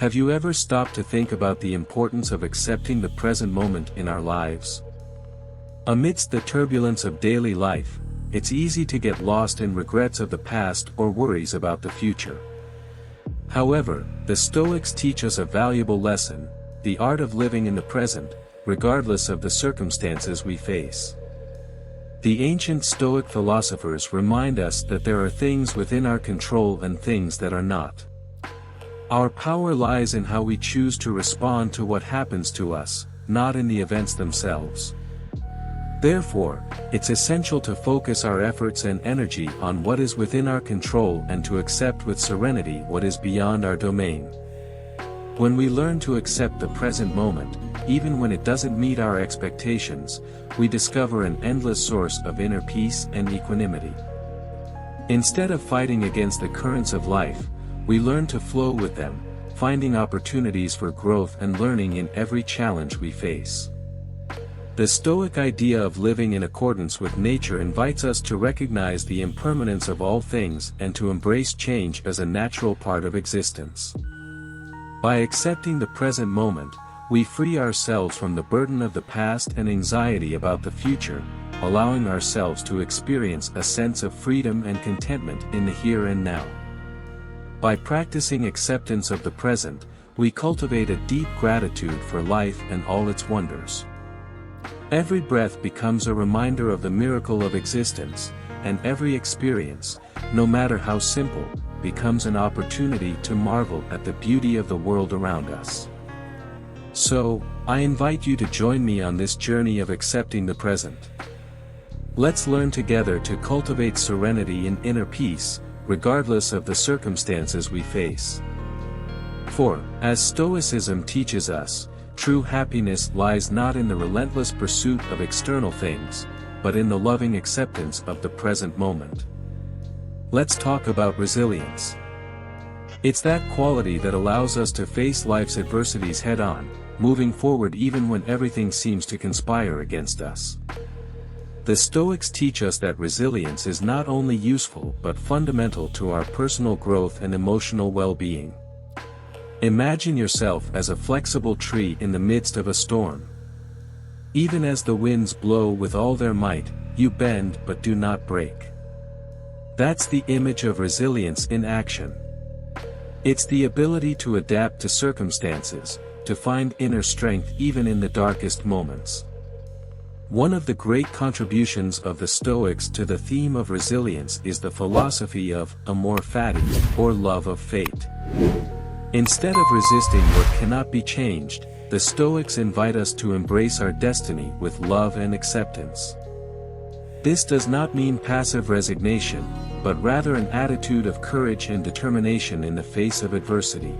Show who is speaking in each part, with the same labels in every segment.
Speaker 1: Have you ever stopped to think about the importance of accepting the present moment in our lives? Amidst the turbulence of daily life, it's easy to get lost in regrets of the past or worries about the future. However, the Stoics teach us a valuable lesson: the art of living in the present, regardless of the circumstances we face. The ancient Stoic philosophers remind us that there are things within our control and things that are not. Our power lies in how we choose to respond to what happens to us, not in the events themselves. Therefore, it's essential to focus our efforts and energy on what is within our control and to accept with serenity what is beyond our domain. When we learn to accept the present moment, even when it doesn't meet our expectations, we discover an endless source of inner peace and equanimity. Instead of fighting against the currents of life, we learn to flow with them, finding opportunities for growth and learning in every challenge we face. The Stoic idea of living in accordance with nature invites us to recognize the impermanence of all things and to embrace change as a natural part of existence. By accepting the present moment, we free ourselves from the burden of the past and anxiety about the future, allowing ourselves to experience a sense of freedom and contentment in the here and now. By practicing acceptance of the present, we cultivate a deep gratitude for life and all its wonders. Every breath becomes a reminder of the miracle of existence, and every experience, no matter how simple, becomes an opportunity to marvel at the beauty of the world around us. So, I invite you to join me on this journey of accepting the present. Let's learn together to cultivate serenity and inner peace, regardless of the circumstances we face. For, as Stoicism teaches us, true happiness lies not in the relentless pursuit of external things, but in the loving acceptance of the present moment. Let's talk about resilience. It's that quality that allows us to face life's adversities head-on, moving forward even when everything seems to conspire against us. The Stoics teach us that resilience is not only useful but fundamental to our personal growth and emotional well-being. Imagine yourself as a flexible tree in the midst of a storm. Even as the winds blow with all their might, you bend but do not break. That's the image of resilience in action. It's the ability to adapt to circumstances, to find inner strength even in the darkest moments. One of the great contributions of the Stoics to the theme of resilience is the philosophy of amor fati, or love of fate. Instead of resisting what cannot be changed, the Stoics invite us to embrace our destiny with love and acceptance. This does not mean passive resignation, but rather an attitude of courage and determination in the face of adversity.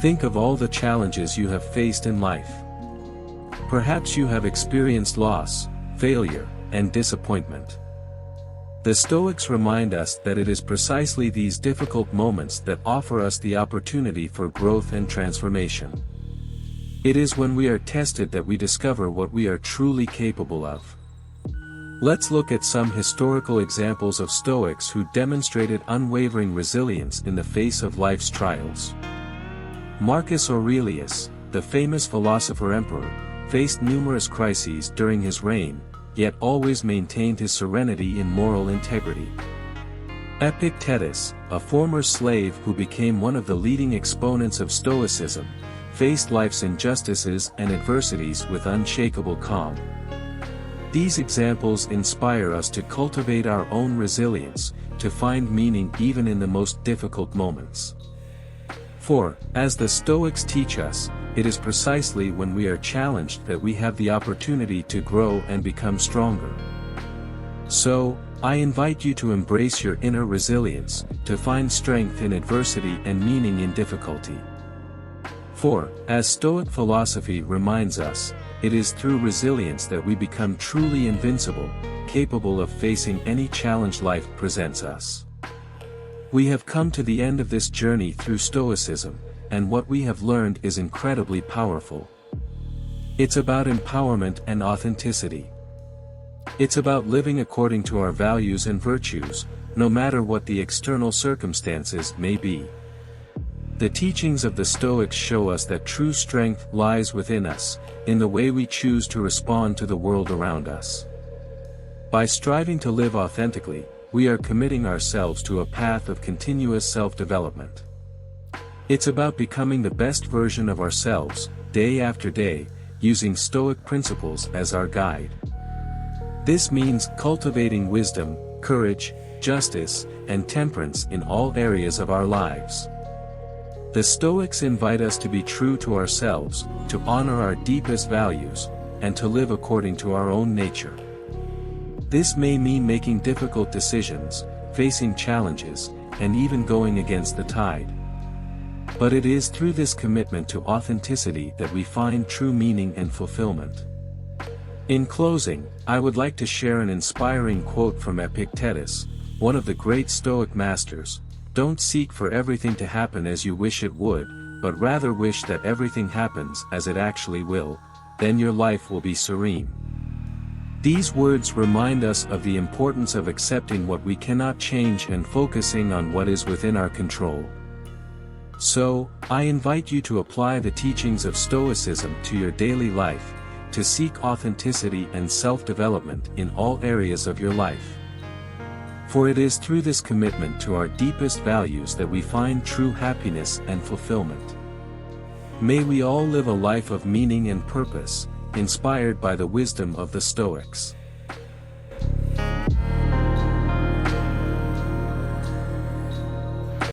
Speaker 1: Think of all the challenges you have faced in life. Perhaps you have experienced loss, failure, and disappointment. The Stoics remind us that it is precisely these difficult moments that offer us the opportunity for growth and transformation. It is when we are tested that we discover what we are truly capable of. Let's look at some historical examples of Stoics who demonstrated unwavering resilience in the face of life's trials. Marcus Aurelius, the famous philosopher-emperor, faced numerous crises during his reign, yet always maintained his serenity and moral integrity. Epictetus, a former slave who became one of the leading exponents of Stoicism, faced life's injustices and adversities with unshakable calm. These examples inspire us to cultivate our own resilience, to find meaning even in the most difficult moments. For, as the Stoics teach us, it is precisely when we are challenged that we have the opportunity to grow and become stronger. So, I invite you to embrace your inner resilience, to find strength in adversity and meaning in difficulty. For, as Stoic philosophy reminds us, it is through resilience that we become truly invincible, capable of facing any challenge life presents us. We have come to the end of this journey through Stoicism, and what we have learned is incredibly powerful. It's about empowerment and authenticity. It's about living according to our values and virtues, no matter what the external circumstances may be. The teachings of the Stoics show us that true strength lies within us, in the way we choose to respond to the world around us. By striving to live authentically, we are committing ourselves to a path of continuous self-development. It's about becoming the best version of ourselves, day after day, using Stoic principles as our guide. This means cultivating wisdom, courage, justice, and temperance in all areas of our lives. The Stoics invite us to be true to ourselves, to honor our deepest values, and to live according to our own nature. This may mean making difficult decisions, facing challenges, and even going against the tide. But it is through this commitment to authenticity that we find true meaning and fulfillment. In closing, I would like to share an inspiring quote from Epictetus, one of the great Stoic masters: "Don't seek for everything to happen as you wish it would, but rather wish that everything happens as it actually will, then your life will be serene." These words remind us of the importance of accepting what we cannot change and focusing on what is within our control. So, I invite you to apply the teachings of Stoicism to your daily life, to seek authenticity and self-development in all areas of your life. For it is through this commitment to our deepest values that we find true happiness and fulfillment. May we all live a life of meaning and purpose, inspired by the wisdom of the Stoics.